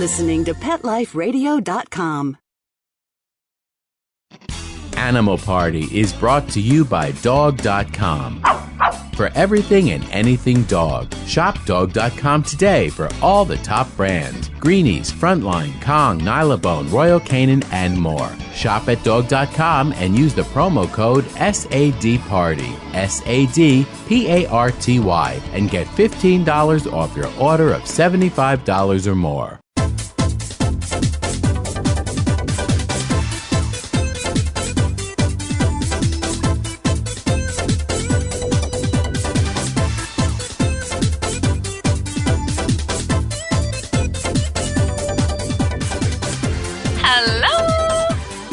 listening to PetLifeRadio.com. Animal Party is brought to you by Dog.com. For everything and anything dog, shop Dog.com today for all the top brands. Greenies, Frontline, Kong, Nylabone, Royal Canin, and more. Shop at Dog.com and use the promo code SADPARTY, SADPARTY, and get $15 off your order of $75 or more.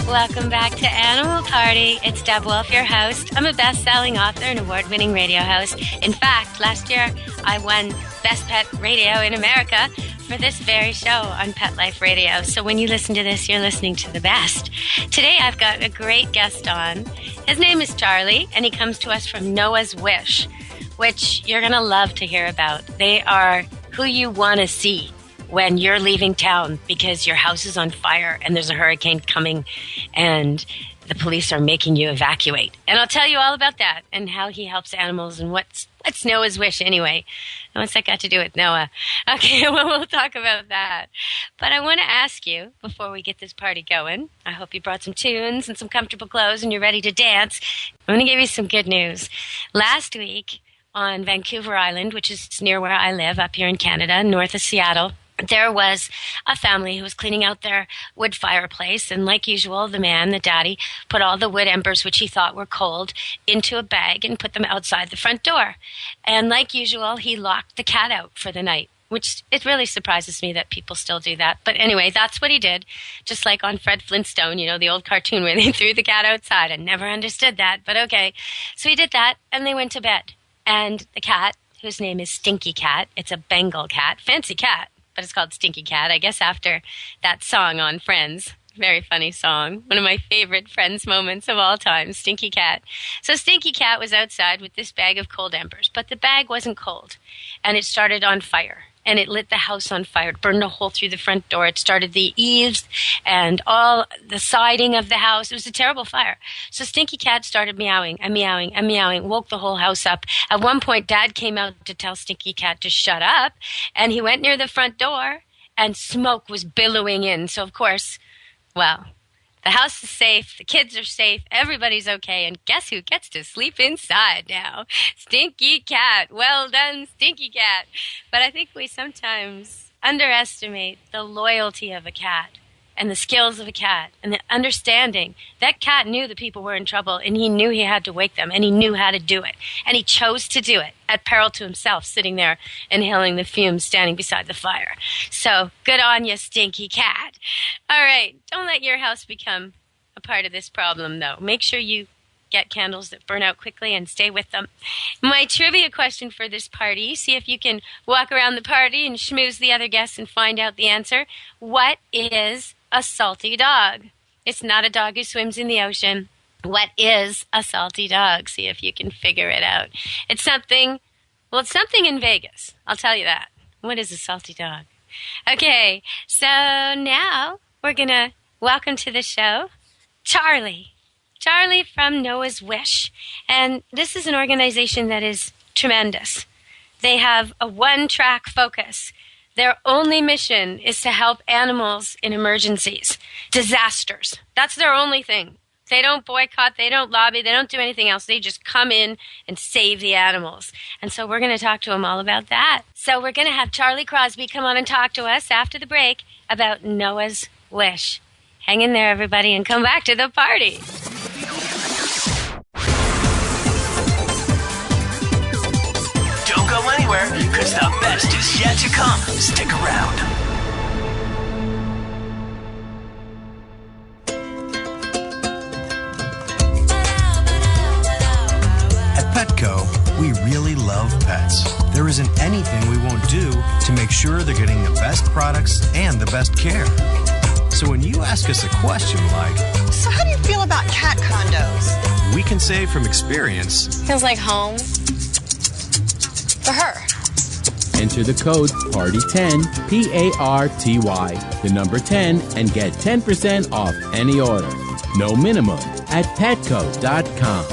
Welcome back to Animal Party. It's Deb Wolf, your host. I'm a best-selling author and award-winning radio host. In fact, last year I won Best Pet Radio in America for this very show on Pet Life Radio. So when you listen to this, you're listening to the best. Today I've got a great guest on. His name is Charlie, and he comes to us from Noah's Wish, which you're going to love to hear about. They are who you want to see when you're leaving town because your house is on fire and there's a hurricane coming and the police are making you evacuate. And I'll tell you all about that and how he helps animals and what's Noah's Wish anyway. And what's that got to do with Noah? Okay, well, we'll talk about that. But I want to ask you, before we get this party going, I hope you brought some tunes and some comfortable clothes and you're ready to dance. I'm going to give you some good news. Last week on Vancouver Island, which is near where I live up here in Canada, north of Seattle, there was a family who was cleaning out their wood fireplace, and like usual, the daddy, put all the wood embers, which he thought were cold, into a bag and put them outside the front door. And like usual, he locked the cat out for the night, which it really surprises me that people still do that. But anyway, that's what he did, just like on Fred Flintstone, the old cartoon where they threw the cat outside. I never understood that, but okay. So he did that, and they went to bed. And the cat, whose name is Stinky Cat, it's a Bengal cat, fancy cat, but it's called Stinky Cat, I guess after that song on Friends. Very funny song. One of my favorite Friends moments of all time, Stinky Cat. So Stinky Cat was outside with this bag of cold embers, but the bag wasn't cold, and it started on fire. And it lit the house on fire. It burned a hole through the front door. It started the eaves and all the siding of the house. It was a terrible fire. So Stinky Cat started meowing and meowing and meowing, woke the whole house up. At one point, Dad came out to tell Stinky Cat to shut up, and he went near the front door, and smoke was billowing in. So, of course, well, the house is safe, the kids are safe, everybody's okay, and guess who gets to sleep inside now? Stinky Cat. Well done, Stinky Cat. But I think we sometimes underestimate the loyalty of a cat and the skills of a cat and the understanding. That cat knew the people were in trouble, and he knew he had to wake them, and he knew how to do it. And he chose to do it at peril to himself, sitting there inhaling the fumes, standing beside the fire. So good on you, Stinky Cat. All right, don't let your house become a part of this problem, though. Make sure you get candles that burn out quickly and stay with them. My trivia question for this party, see if you can walk around the party and schmooze the other guests and find out the answer. What is a salty dog? It's not a dog who swims in the ocean. What is a salty dog? See if you can figure it out. It's something in Vegas. I'll tell you that. What is a salty dog? Okay, so now we're going to welcome to the show Charlie. Charlie from Noah's Wish. And this is an organization that is tremendous. They have a one-track focus. Their only mission is to help animals in emergencies, disasters. That's their only thing. They don't boycott, they don't lobby, they don't do anything else. They just come in and save the animals. And so we're going to talk to them all about that. So we're going to have Charlie Crosby come on and talk to us after the break about Noah's Wish. Hang in there, everybody, and come back to the party. Don't go anywhere, because the best is yet to come. Stick around. At Petco, we really love pets. There isn't anything we won't do to make sure they're getting the best products and the best care. So when you ask us a question like, so how do you feel about cat condos? We can say from experience, feels like home for her. Enter the code PARTY10, PARTY, the number 10, and get 10% off any order. No minimum at Petco.com.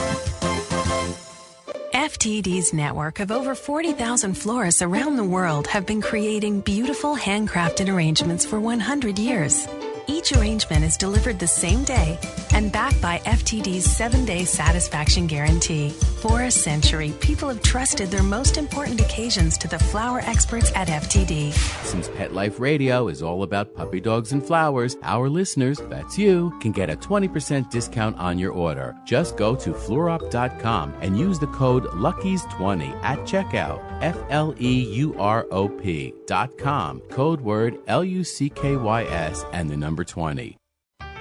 FTD's network of over 40,000 florists around the world have been creating beautiful handcrafted arrangements for 100 years. Each arrangement is delivered the same day and backed by FTD's 7-day satisfaction guarantee. For a century, people have trusted their most important occasions to the flower experts at FTD. Since Pet Life Radio is all about puppy dogs and flowers, our listeners, that's you, can get a 20% discount on your order. Just go to fluorop.com and use the code LUCKIES20 at checkout. FLEUROP.com. Code word LUCKYS and the number 20.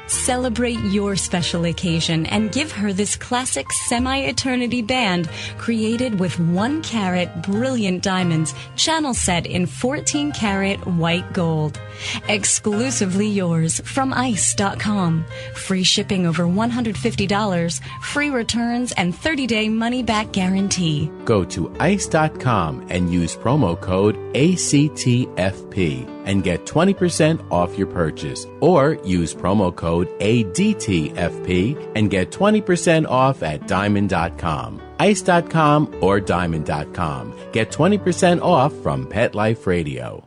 Celebrate your special occasion and give her this classic semi-eternity band created with 1-carat brilliant diamonds, channel set in 14-carat white gold. Exclusively yours from ICE.com. Free shipping over $150, free returns, and 30-day money-back guarantee. Go to ICE.com and use promo code ACTFP and get 20% off your purchase. Or use promo code ADTFP and get 20% off at Diamond.com. ICE.com or Diamond.com. Get 20% off from Pet Life Radio.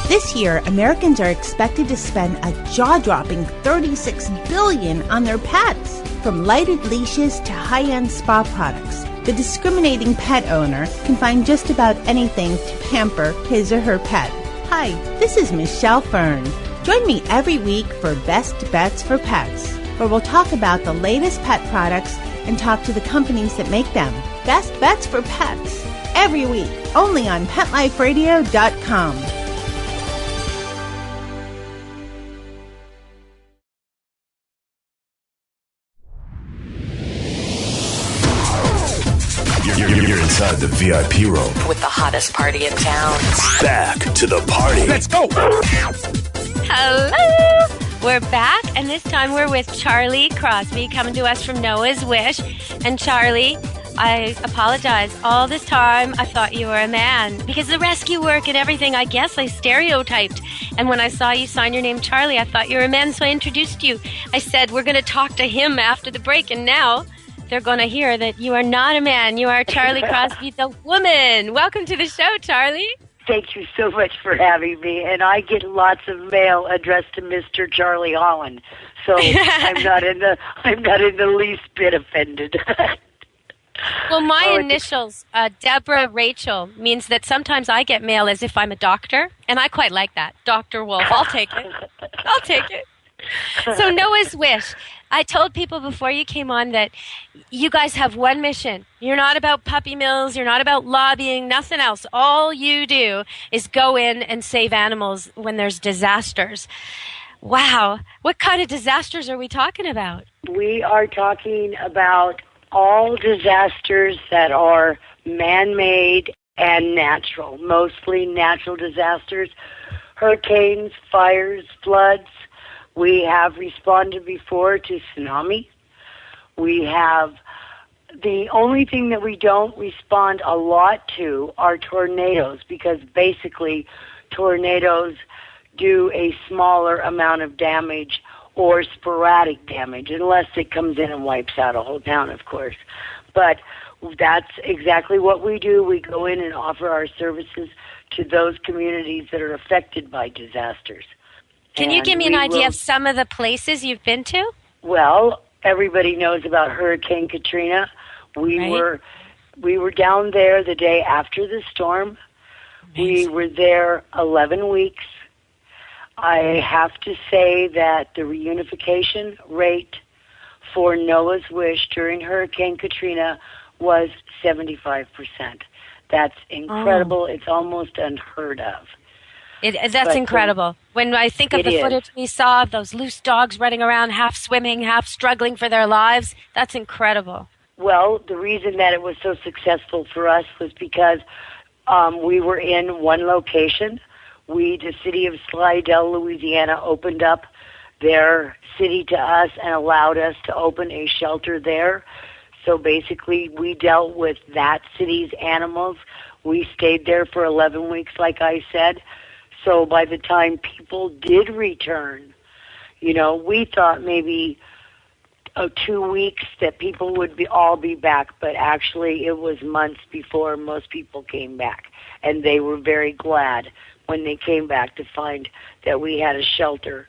This year, Americans are expected to spend a jaw-dropping $36 billion on their pets. From lighted leashes to high-end spa products, the discriminating pet owner can find just about anything to pamper his or her pet. Hi, this is Michelle Fern. Join me every week for Best Bets for Pets, where we'll talk about the latest pet products and talk to the companies that make them. Best Bets for Pets, every week, only on PetLifeRadio.com. You're inside the VIP room with the hottest party in town. Back to the party. Let's go. Hello. We're back, and this time we're with Charlie Crosby coming to us from Noah's Wish. And Charlie, I apologize. All this time I thought you were a man because the rescue work and everything, I guess I stereotyped. And when I saw you sign your name Charlie, I thought you were a man, so I introduced you. I said we're going to talk to him after the break, and now they're going to hear that you are not a man. You are Charlie Crosby, the woman. Welcome to the show, Charlie. Thank you so much for having me. And I get lots of mail addressed to Mr. Charlie Holland, so I'm not in the least bit offended. Well, my initials, Deborah Rachel, means that sometimes I get mail as if I'm a doctor, and I quite like that. Dr. Wolf. I'll take it. I'll take it. So Noah's Wish. I told people before you came on that you guys have one mission. You're not about puppy mills. You're not about lobbying, nothing else. All you do is go in and save animals when there's disasters. Wow. What kind of disasters are we talking about? We are talking about all disasters that are man-made and natural, mostly natural disasters, hurricanes, fires, floods. We have responded before to tsunami. We have, the only thing that we don't respond a lot to are tornadoes, because basically tornadoes do a smaller amount of damage or sporadic damage, unless it comes in and wipes out a whole town, of course. But that's exactly what we do. We go in and offer our services to those communities that are affected by disasters. Can you give me an idea of some of the places you've been to? Well, everybody knows about Hurricane Katrina. We were down there the day after the storm. Amazing. We were there 11 weeks. I have to say that the reunification rate for Noah's Wish during Hurricane Katrina was 75%. That's incredible. It's almost unheard of. That's incredible. When I think of the footage we saw of those loose dogs running around, half swimming, half struggling for their lives, that's incredible. Well, the reason that it was so successful for us was because we were in one location. The city of Slidell, Louisiana, opened up their city to us and allowed us to open a shelter there. So basically, we dealt with that city's animals. We stayed there for 11 weeks, like I said. So by the time people did return, we thought maybe 2 weeks that people would all be back, but actually it was months before most people came back. And they were very glad when they came back to find that we had a shelter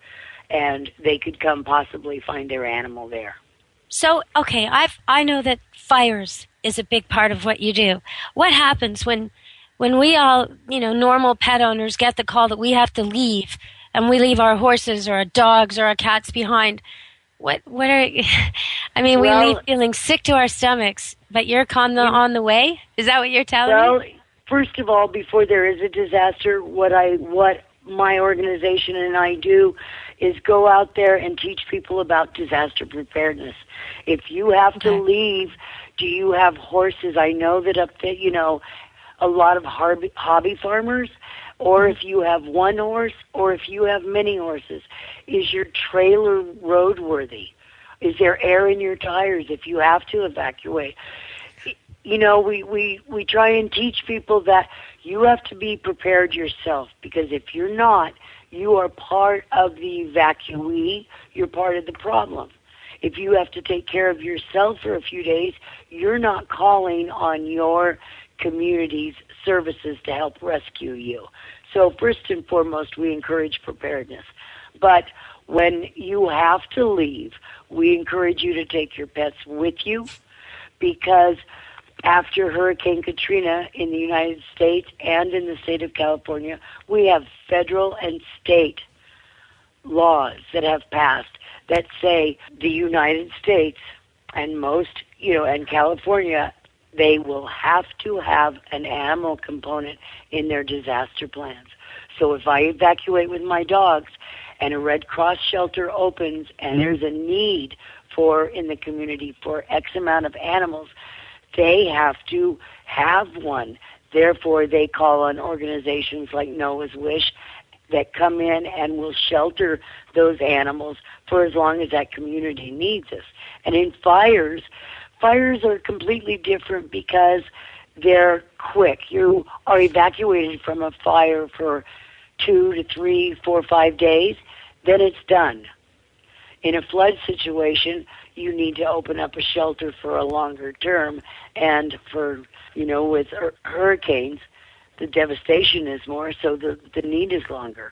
and they could come possibly find their animal there. So, okay, I know that fires is a big part of what you do. What happens when we all, normal pet owners get the call that we have to leave and we leave our horses or our dogs or our cats behind? We leave feeling sick to our stomachs, but you're on the way? Is that what you're telling me? First of all, before there is a disaster, what my organization and I do is go out there and teach people about disaster preparedness. If you have to leave, do you have horses? I know that up there, a lot of hobby farmers, or if you have one horse, or if you have many horses, is your trailer roadworthy? Is there air in your tires if you have to evacuate? We try and teach people that you have to be prepared yourself, because if you're not, you are part of the evacuee, you're part of the problem. If you have to take care of yourself for a few days, you're not calling on your community's services to help rescue you. So first and foremost, we encourage preparedness. But when you have to leave, we encourage you to take your pets with you, because after Hurricane Katrina in the United States and in the state of California, we have federal and state laws that have passed that say the United States and and California, they will have to have an animal component in their disaster plans. So if I evacuate with my dogs and a Red Cross shelter opens and there's a need in the community for X amount of animals, they have to have one. Therefore, they call on organizations like Noah's Wish that come in and will shelter those animals for as long as that community needs us. And in fires are completely different because they're quick. You are evacuated from a fire for 2 to 3, 4, 5 days, then it's done. In a flood situation, you need to open up a shelter for a longer term, and with hurricanes, the devastation is more, so the need is longer.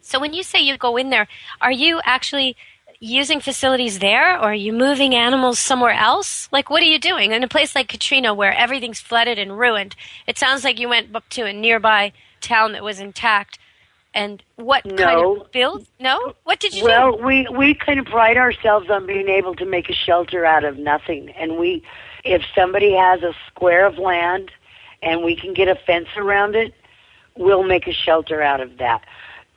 So when you say you go in there, are you actually using facilities there, or are you moving animals somewhere else? Like, what are you doing? In a place like Katrina where everything's flooded and ruined, it sounds like you went up to a nearby town that was intact. And what kind of build? No? What did you do? Well, we kind of pride ourselves on being able to make a shelter out of nothing. And if somebody has a square of land and we can get a fence around it, we'll make a shelter out of that.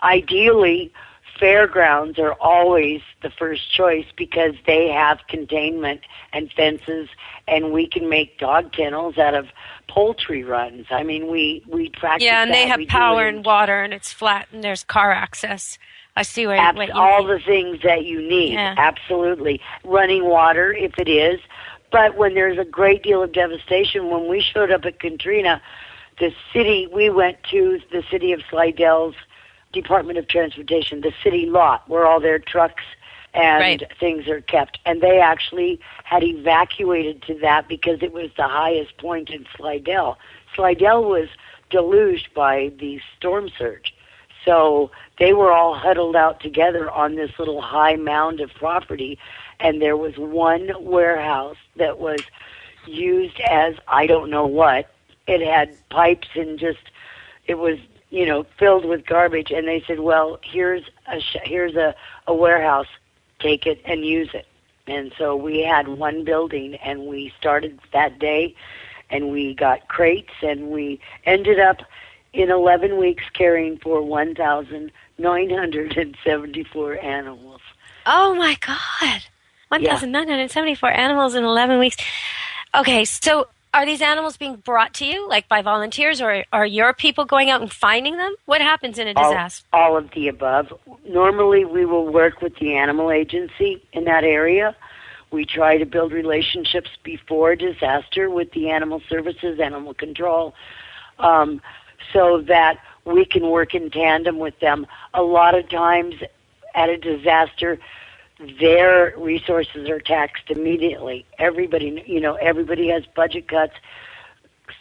Ideally, fairgrounds are always the first choice because they have containment and fences, and we can make dog kennels out of poultry runs. I mean, we practice. Yeah, and that. they have power and water, and it's flat, and there's car access. I see what you mean. All the things that you need, absolutely. Running water, if it is. But when there's a great deal of devastation, when we showed up at Katrina, we went to the city of Slidell's Department of Transportation, the city lot where all their trucks and things are kept. And they actually had evacuated to that because it was the highest point in Slidell. Slidell was deluged by the storm surge. So they were all huddled out together on this little high mound of property, and there was one warehouse that was used as I don't know what. It had pipes and it was filled with garbage, and they said, well, here's a warehouse, take it and use it. And so we had one building, and we started that day, and we got crates, and we ended up in 11 weeks caring for 1,974 animals. Oh, my God. 1,974 animals in 11 weeks. Okay, so are these animals being brought to you, like by volunteers, or are your people going out and finding them? What happens in a disaster? All of the above. Normally, we will work with the animal agency in that area. We try to build relationships before disaster with the animal services, animal control, so that we can work in tandem with them. A lot of times at a disaster, their resources are taxed immediately. Everybody has budget cuts.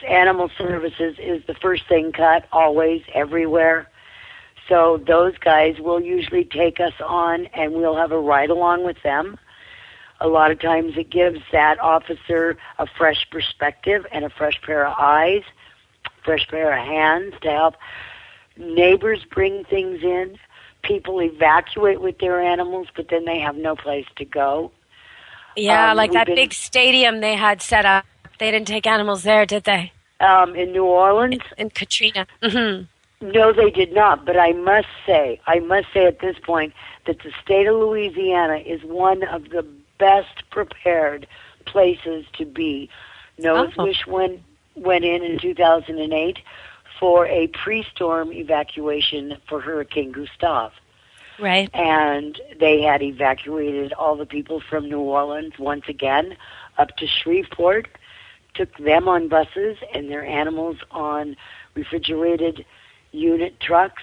Animal services is the first thing cut, always, everywhere. So those guys will usually take us on, and we'll have a ride-along with them. A lot of times it gives that officer a fresh perspective and a fresh pair of eyes, fresh pair of hands to help. Neighbors bring things in. People evacuate with their animals, but then they have no place to go. Yeah, like that big stadium they had set up. They didn't take animals there, did they? In New Orleans? In Katrina. Mm-hmm. No, they did not. But I must say at this point that the state of Louisiana is one of the best prepared places to be. Nose Wish went in 2008 for a pre-storm evacuation for Hurricane Gustav. Right. And they had evacuated all the people from New Orleans once again up to Shreveport, took them on buses and their animals on refrigerated unit trucks.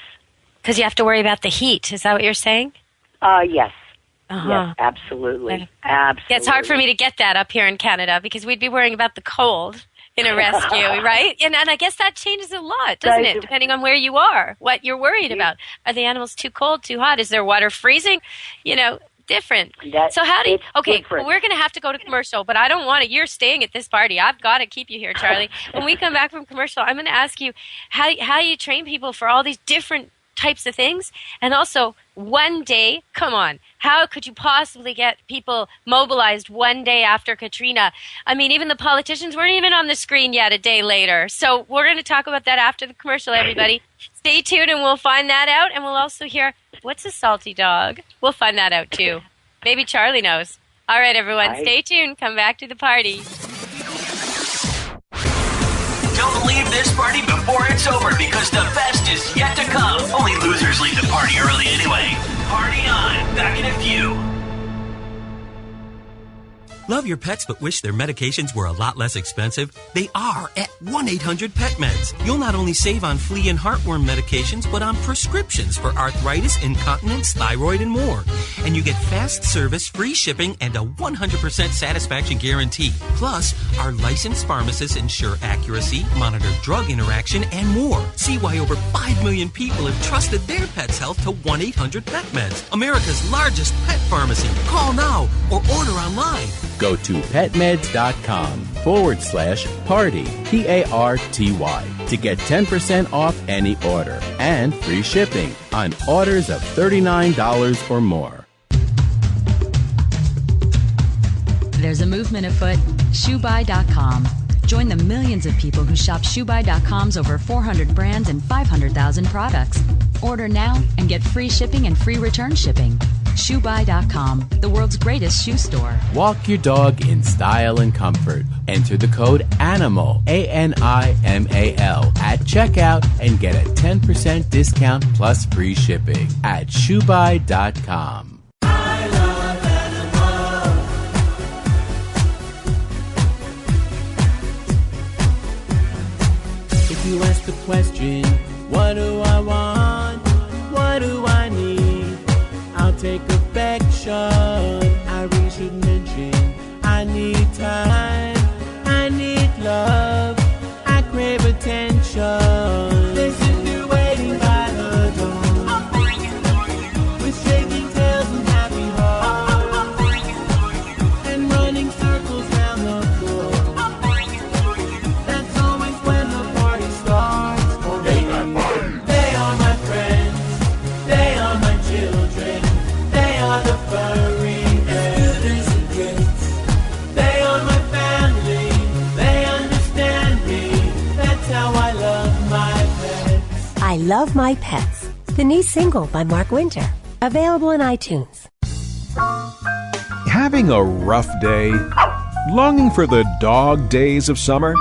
Because you have to worry about the heat. Is that what you're saying? Yes. Uh-huh. Yes, absolutely. Absolutely. Yeah, it's hard for me to get that up here in Canada because we'd be worrying about the cold in a rescue, right? And I guess that changes a lot, doesn't it? Depending on where you are, what you're worried about. Are the animals too cold, too hot? Is their water freezing? Different. So how do you... Okay, well, we're going to have to go to commercial, but I don't want to... You're staying at this party. I've got to keep you here, Charlie. When we come back from commercial, I'm going to ask you how you train people for all these different types of things. And also, one day, come on, how could you possibly get people mobilized one day after Katrina? I mean, even the politicians weren't even on the screen yet a day later. So we're going to talk about that after the commercial, everybody. Stay tuned and we'll find that out. And we'll also hear, what's a salty dog? We'll find that out too. Maybe Charlie knows. All right, everyone, stay tuned. Come back to the party. Don't leave this party before it's over because the best is yet to come. Only losers leave the party early anyway. Party on. Back in a few. Love your pets but wish their medications were a lot less expensive? They are at 1-800-PET-MEDS. You'll not only save on flea and heartworm medications, but on prescriptions for arthritis, incontinence, thyroid, and more. And you get fast service, free shipping, and a 100% satisfaction guarantee. Plus, our licensed pharmacists ensure accuracy, monitor drug interaction, and more. See why over 5 million people have trusted their pet's health to 1-800-PET-MEDS, America's largest pet pharmacy. Call now or order online. Go to petmeds.com/party, PARTY, to get 10% off any order and free shipping on orders of $39 or more. There's a movement afoot, ShoeBuy.com. Join the millions of people who shop ShoeBuy.com's over 400 brands and 500,000 products. Order now and get free shipping and free return shipping. ShoeBuy.com, the world's greatest shoe store. Walk your dog in style and comfort. Enter the code ANIMAL, ANIMAL, at checkout and get a 10% discount plus free shipping at ShoeBuy.com. If you ask the question, what do I want? What do I need? I'll take affection. I really should mention I need time. I need love. I crave attention. This is you waiting by the door with shaking tails and happy hearts and running circles round the floor. That's always when the party starts for me. They are my friends. They are my children. They are the furry brothers and kids. They are my family. They understand me. That's how I love my pets. I Love My Pets, the new single by Mark Winter. Available on iTunes. Having a rough day? Longing for the dog days of summer?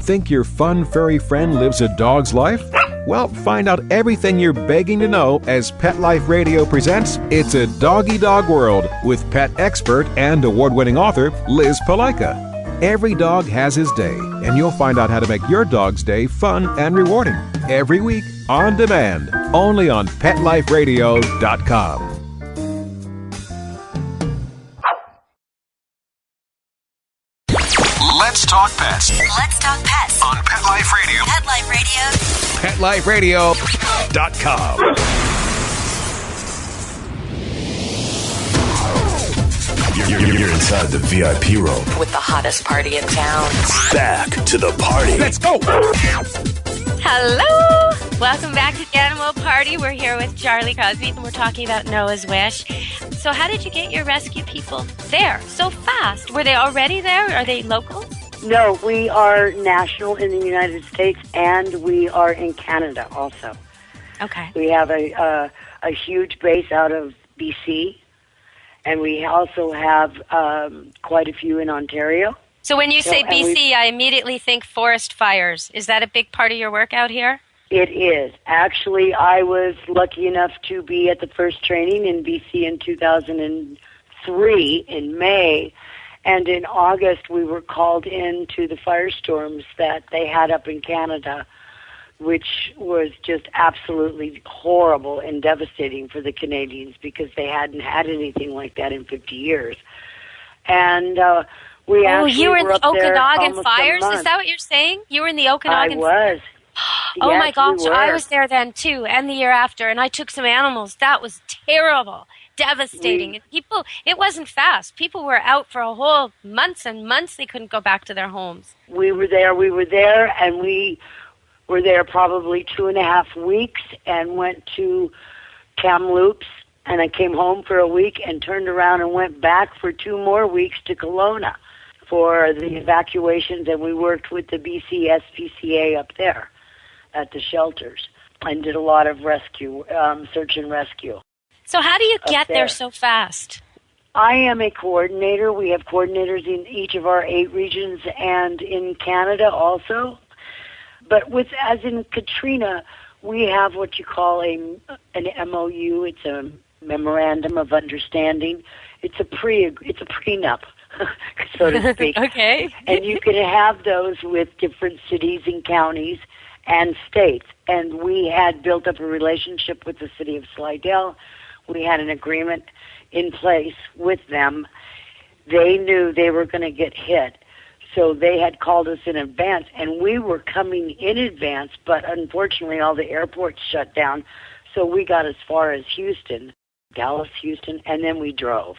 Think your fun furry friend lives a dog's life? Well, find out everything you're begging to know as Pet Life Radio presents It's a Doggy Dog World with pet expert and award-winning author Liz Palaika. Every dog has his day, and you'll find out how to make your dog's day fun and rewarding. Every week, on demand, only on PetLifeRadio.com. Let's talk pets. Let's talk pets On Pet Life Radio. Pet Life Radio. PetLifeRadio.com. You're inside the VIP room. With the hottest party in town. Back to the party. Let's go! Hello! Welcome back to the Animal Party. We're here with Charlie Cosby, and we're talking about Noah's Wish. So how did you get your rescue people there so fast? Were they already there? Are they local? No, we are national in the United States, and we are in Canada also. Okay. We have a huge base out of BC, and we also have quite a few in Ontario. So when you say BC, I immediately think forest fires. Is that a big part of your work out here? It is. Actually, I was lucky enough to be at the first training in BC in 2003 in May, and in August we were called in to the firestorms that they had up in Canada, which was just absolutely horrible and devastating for the Canadians because they hadn't had anything like that in 50 years. And we actually you were in the up there Okanagan almost fires? a month. Is that what you're saying? You were in the Okanagan I was. Oh Yes, my gosh, we were. I was there then too, and the year after, and I took some animals. That was terrible, devastating. And people, it wasn't fast. People were out for a whole months and months. They couldn't go back to their homes. We were there, and we were there probably 2.5 weeks and went to Kamloops, and I came home for a week and turned around and went back for 2 more weeks to Kelowna for the evacuations, and we worked with the BC SPCA up there at the shelters and did a lot of rescue, search and rescue. So how do you get there so fast? I am a coordinator. We have coordinators in each of our 8 regions and in Canada also. But as in Katrina, we have what you call an MOU. It's a memorandum of understanding. It's a prenup, so to speak. Okay. And you can have those with different cities and counties and states. And we had built up a relationship with the city of Slidell. We had an agreement in place with them. They knew they were going to get hit. So they had called us in advance, and we were coming in advance, but unfortunately all the airports shut down. So we got as far as Houston, Dallas, Houston, and then we drove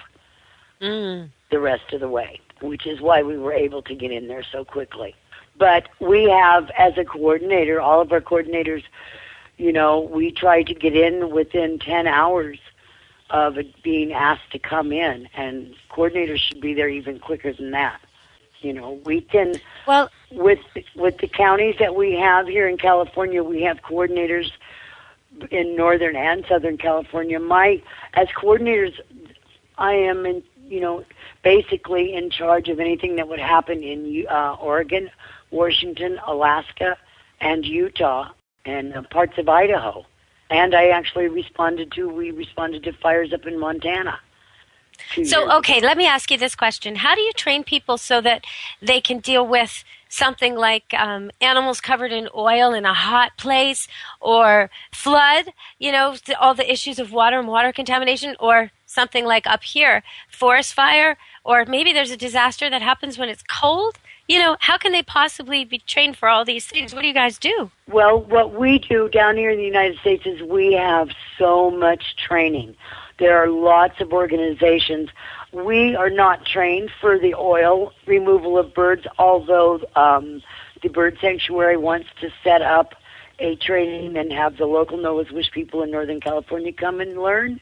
the rest of the way, which is why we were able to get in there so quickly. But we have, as a coordinator, all of our coordinators, we try to get in within 10 hours of it being asked to come in, and coordinators should be there even quicker than that. We can, with the counties that we have here in California, we have coordinators in Northern and Southern California. As coordinators, I am basically in charge of anything that would happen in Oregon, Washington, Alaska, and Utah, and parts of Idaho. And I actually responded to fires up in Montana. So, okay, let me ask you this question. How do you train people so that they can deal with something like animals covered in oil in a hot place, or flood, all the issues of water and water contamination, or something like up here, forest fire, or maybe there's a disaster that happens when it's cold? How can they possibly be trained for all these things? What do you guys do? Well, what we do down here in the United States is we have so much training. There are lots of organizations. We are not trained for the oil removal of birds, although the Bird Sanctuary wants to set up a training and have the local Noah's Wish people in Northern California come and learn.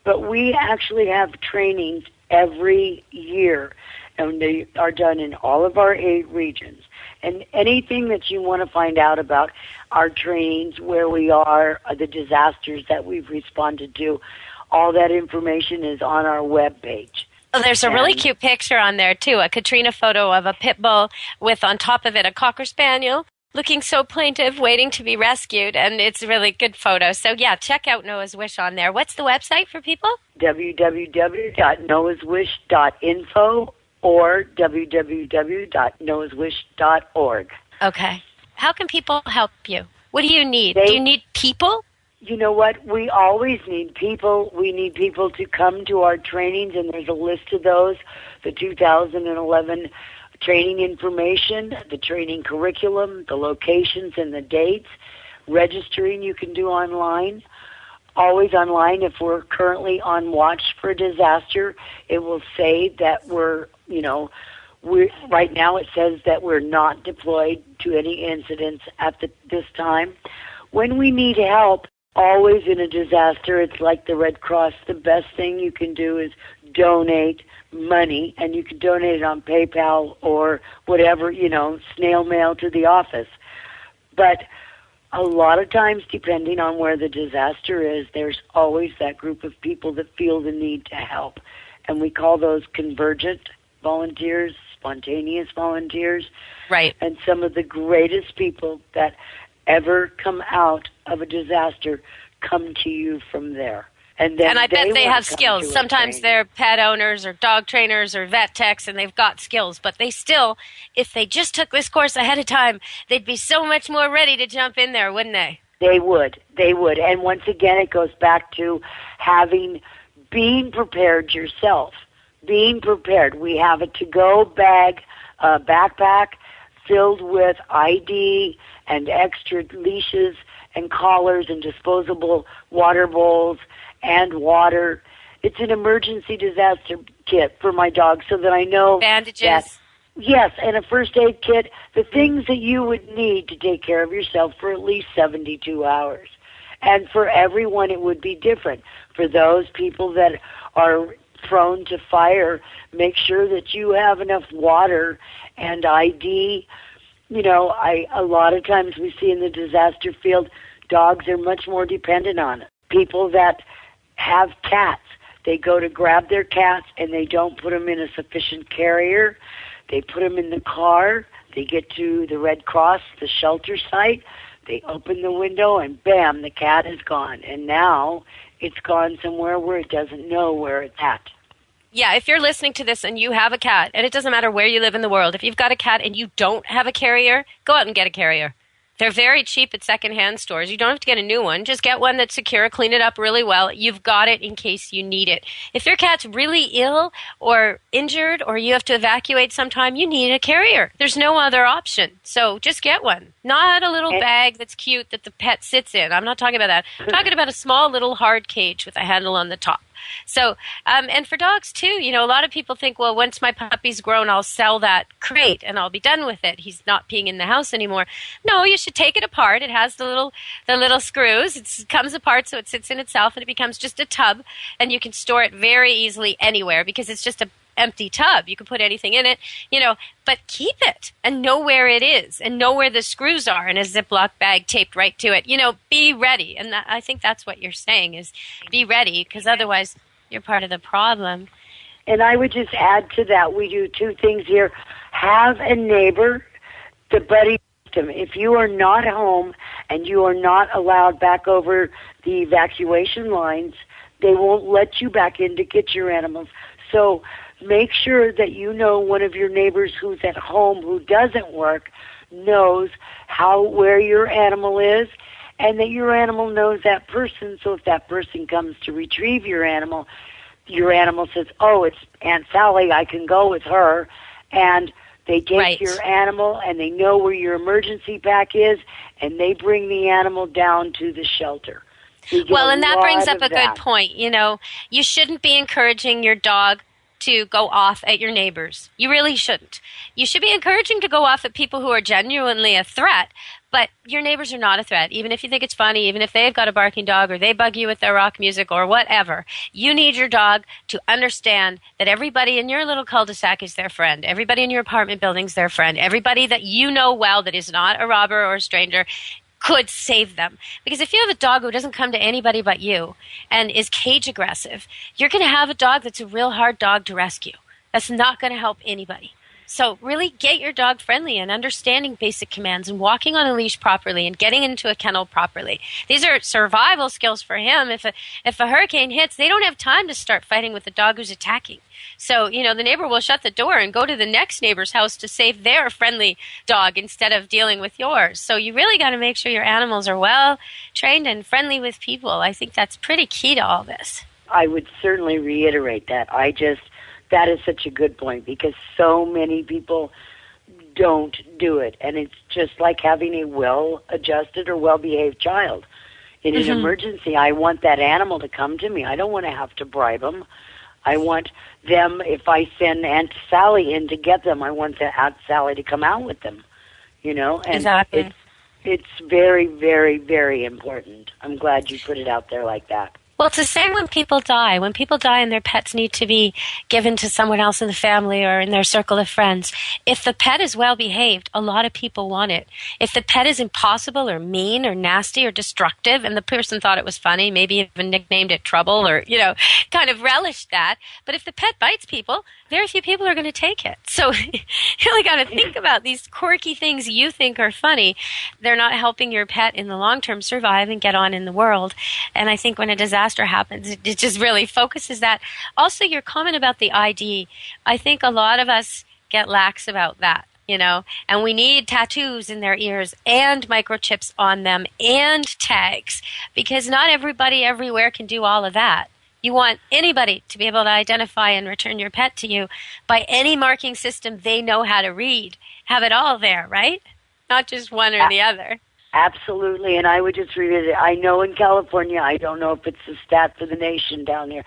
But we actually have trainings every year, and they are done in all of our 8 regions. And anything that you want to find out about our trainings, where we are, the disasters that we've responded to, all that information is on our webpage. Oh, there's a really cute picture on there, too, a Katrina photo of a pit bull with on top of it a Cocker Spaniel. looking so plaintive, waiting to be rescued, and it's a really good photo. So, yeah, check out Noah's Wish on there. What's the website for people? www.noahswish.info or www.noahswish.org. Okay. How can people help you? What do you need? Do you need people? You know what? We always need people. We need people to come to our trainings, and there's a list of those. The 2011 training information, the training curriculum, the locations and the dates. Registering you can do online. Always online. If we're currently on watch for a disaster, it will say that we're right now it says that we're not deployed to any incidents at this time. When we need help, always in a disaster, it's like the Red Cross. The best thing you can do is donate money, and you can donate it on PayPal or whatever, snail mail to the office. But a lot of times, depending on where the disaster is, there's always that group of people that feel the need to help. And we call those convergent volunteers, spontaneous volunteers. Right. And some of the greatest people that ever come out of a disaster come to you from there. And I bet they have skills. Sometimes they're pet owners or dog trainers or vet techs, and they've got skills. But they still, if they just took this course ahead of time, they'd be so much more ready to jump in there, wouldn't they? They would. And once again, it goes back to being prepared yourself. Being prepared. We have a to-go bag, backpack filled with ID and extra leashes and collars and disposable water bowls and water. It's an emergency disaster kit for my dog so that I know bandages. Yes, and a first aid kit, the things that you would need to take care of yourself for at least 72 hours. And for everyone, it would be different. For those people that are prone to fire, make sure that you have enough water and ID. A lot of times we see in the disaster field, dogs are much more dependent on it. People that have cats, they go to grab their cats and they don't put them in a sufficient carrier. They put them in the car. They get to the Red Cross, the shelter site. They open the window and bam, the cat is gone. And now it's gone somewhere where it doesn't know where it's at. Yeah, if you're listening to this and you have a cat, and it doesn't matter where you live in the world, if you've got a cat and you don't have a carrier, go out and get a carrier. They're very cheap at secondhand stores. You don't have to get a new one. Just get one that's secure, clean it up really well. You've got it in case you need it. If your cat's really ill or injured or you have to evacuate sometime, you need a carrier. There's no other option. So just get one. Not a little bag that's cute that the pet sits in. I'm not talking about that. I'm talking about a small little hard cage with a handle on the top. So, and for dogs too, a lot of people think, well, once my puppy's grown, I'll sell that crate and I'll be done with it. He's not peeing in the house anymore. No, you should take it apart. It has the little screws. It comes apart so it sits in itself and it becomes just a tub, and you can store it very easily anywhere because it's just a empty tub. You can put anything in it, but keep it and know where it is and know where the screws are in a Ziploc bag taped right to it. Be ready. And I think that's what you're saying is be ready, because otherwise you're part of the problem. And I would just add to that, we do two things here. Have a neighbor, the buddy system. If you are not home and you are not allowed back over the evacuation lines, they won't let you back in to get your animals. So make sure that you know one of your neighbors who's at home who doesn't work knows where your animal is, and that your animal knows that person. So if that person comes to retrieve your animal says, oh, it's Aunt Sally, I can go with her. And they take your animal and they know where your emergency pack is, and they bring the animal down to the shelter. Well, and that brings up a good point. You shouldn't be encouraging your dog to go off at your neighbors. You really shouldn't. You should be encouraging to go off at people who are genuinely a threat, but your neighbors are not a threat. Even if you think it's funny, even if they've got a barking dog or they bug you with their rock music or whatever, you need your dog to understand that everybody in your little cul-de-sac is their friend. Everybody in your apartment building is their friend. Everybody that you know well that is not a robber or a stranger could save them. Because if you have a dog who doesn't come to anybody but you and is cage aggressive, you're going to have a dog that's a real hard dog to rescue. That's not going to help anybody. So really get your dog friendly and understanding basic commands and walking on a leash properly and getting into a kennel properly. These are survival skills for him. If a hurricane hits, they don't have time to start fighting with the dog who's attacking. So, the neighbor will shut the door and go to the next neighbor's house to save their friendly dog instead of dealing with yours. So you really got to make sure your animals are well trained and friendly with people. I think that's pretty key to all this. I would certainly reiterate that. That is such a good point because so many people don't do it. And it's just like having a well-adjusted or well-behaved child. In an emergency, I want that animal to come to me. I don't want to have to bribe them. I want them, if I send Aunt Sally in to get them, I want the Aunt Sally to come out with them. And exactly. It's very, very, very important. I'm glad you put it out there like that. Well, it's the same when people die. When people die and their pets need to be given to someone else in the family or in their circle of friends, if the pet is well behaved, a lot of people want it. If the pet is impossible or mean or nasty or destructive and the person thought it was funny, maybe even nicknamed it Trouble or, kind of relished that. But if the pet bites people, very few people are going to take it. So you really got to think about these quirky things you think are funny. They're not helping your pet in the long term survive and get on in the world. And I think when a disaster happens, it just really focuses that. Also, your comment about the ID, I think a lot of us get lax about that, and we need tattoos in their ears and microchips on them and tags because not everybody everywhere can do all of that. You want anybody to be able to identify and return your pet to you by any marking system they know how to read. Have it all there, right? Not just one or the other. Absolutely, and I would just revisit. I know in California, I don't know if it's the stat for the nation down here,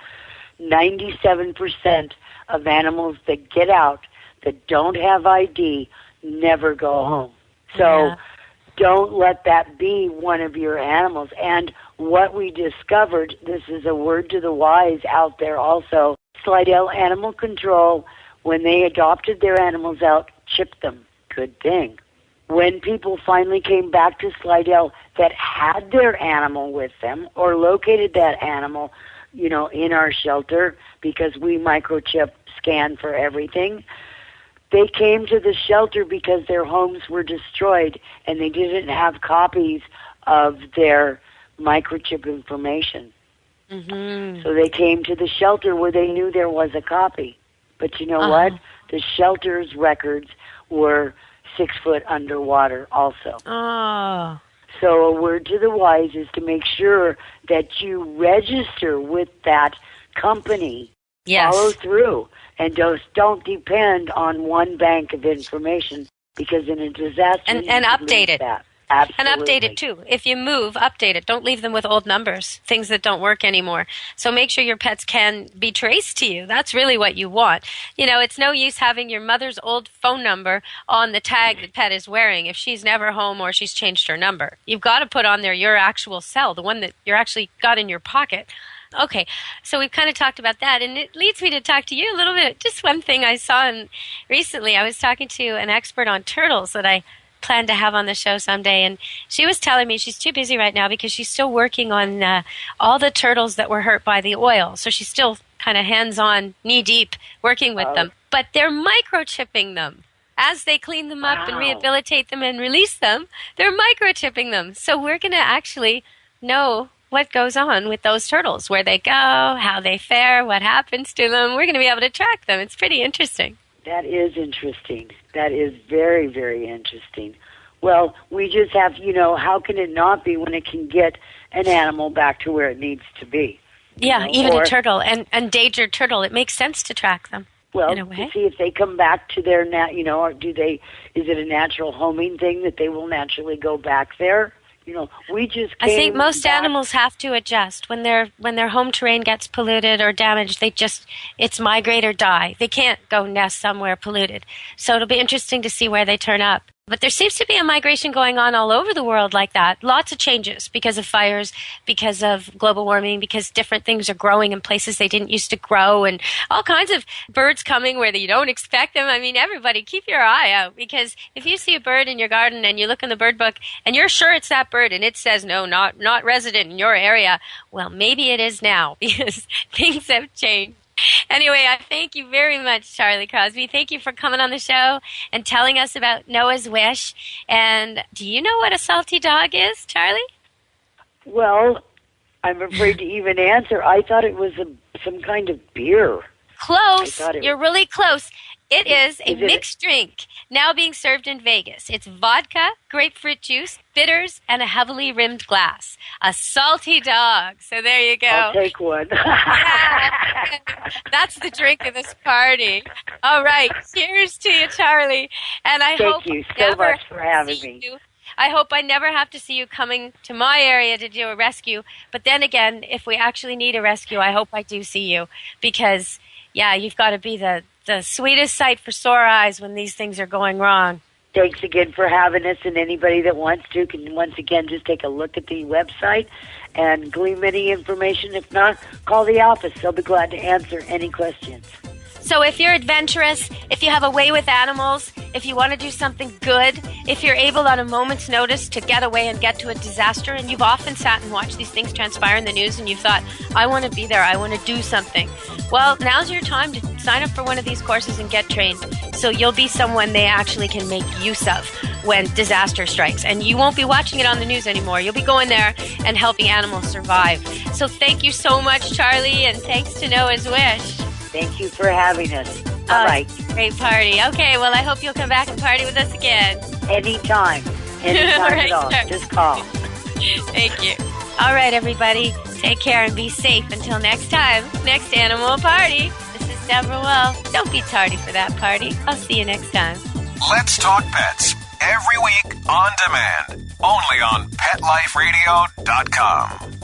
97% of animals that get out that don't have ID never go home. So don't let that be one of your animals. And what we discovered, this is a word to the wise out there also, Slidell Animal Control, when they adopted their animals out, chipped them. Good thing. When people finally came back to Slidell that had their animal with them or located that animal, in our shelter because we microchip scan for everything, they came to the shelter because their homes were destroyed and they didn't have copies of their microchip information. So they came to the shelter where they knew there was a copy. But you know what? The shelter's records were 6 foot underwater also. So a word to the wise is to make sure that you register with that company. Yes. Follow through and don't depend on one bank of information because in a disaster and update it. That. Absolutely. And update it too. If you move, update it. Don't leave them with old numbers, things that don't work anymore. So make sure your pets can be traced to you. That's really what you want. It's no use having your mother's old phone number on the tag the pet is wearing if she's never home or she's changed her number. You've got to put on there your actual cell, the one that you're actually got in your pocket. Okay, so we've kind of talked about that, and it leads me to talk to you a little bit. Just one thing I saw recently, I was talking to an expert on turtles that I plan to have on the show someday, and she was telling me she's too busy right now because she's still working on all the turtles that were hurt by the oil. So she's still kind of hands-on, knee-deep, working with them. But they're microchipping them. As they clean them up and rehabilitate them and release them, they're microchipping them. So we're going to actually know what goes on with those turtles, where they go, how they fare, what happens to them. We're going to be able to track them. It's pretty interesting. That is interesting. That is very, very interesting. Well, we just have, how can it not be when it can get an animal back to where it needs to be? Yeah, even a turtle, and endangered turtle. It makes sense to track them. Well, in a way. To see if they come back to their, or is it a natural homing thing that they will naturally go back there? We just came I think most back. animals have to adjust when their home terrain gets polluted or damaged. It's migrate or die. They can't go nest somewhere polluted. So it'll be interesting to see where they turn up. But there seems to be a migration going on all over the world like that. Lots of changes because of fires, because of global warming, because different things are growing in places they didn't used to grow, and all kinds of birds coming where you don't expect them. I mean, everybody, keep your eye out, because if you see a bird in your garden and you look in the bird book and you're sure it's that bird and it says, no, not resident in your area, well, maybe it is now because things have changed. Anyway, I thank you very much, Charlie Crosby. Thank you for coming on the show and telling us about Noah's Wish. And do you know what a salty dog is, Charlie? Well, I'm afraid to even answer. I thought it was some kind of beer. Close. You're really close. It is a it mixed drink now being served in Vegas. It's vodka, grapefruit juice, bitters, and a heavily rimmed glass. A salty dog. So there you go. I'll take one. That's the drink of this party. All right. Cheers to you, Charlie. And I hope Thank you so much for having me. I hope I never have to see you coming to my area to do a rescue. But then again, if we actually need a rescue, I hope I do see you. Because, yeah, you've got to be the sweetest sight for sore eyes when these things are going wrong. Thanks again for having us, and anybody that wants to can once again just take a look at the website and glean any information. If not, call the office. They'll be glad to answer any questions. So if you're adventurous, if you have a way with animals, if you want to do something good, if you're able on a moment's notice to get away and get to a disaster, and you've often sat and watched these things transpire in the news and you've thought, I want to be there, I want to do something. Well, now's your time to sign up for one of these courses and get trained so you'll be someone they actually can make use of when disaster strikes. And you won't be watching it on the news anymore. You'll be going there and helping animals survive. So thank you so much, Charlie, and thanks to Noah's Wish. Thank you for having us. Bye-bye. Great party. Okay, well, I hope you'll come back and party with us again. Anytime. Anytime Right, at all. sure. Just call. Thank you. All right, everybody. Take care and be safe until next time. Next Animal Party. This is Deborah Will. Don't be tardy for that party. I'll see you next time. Let's Talk Pets. Every week on demand. Only on PetLifeRadio.com.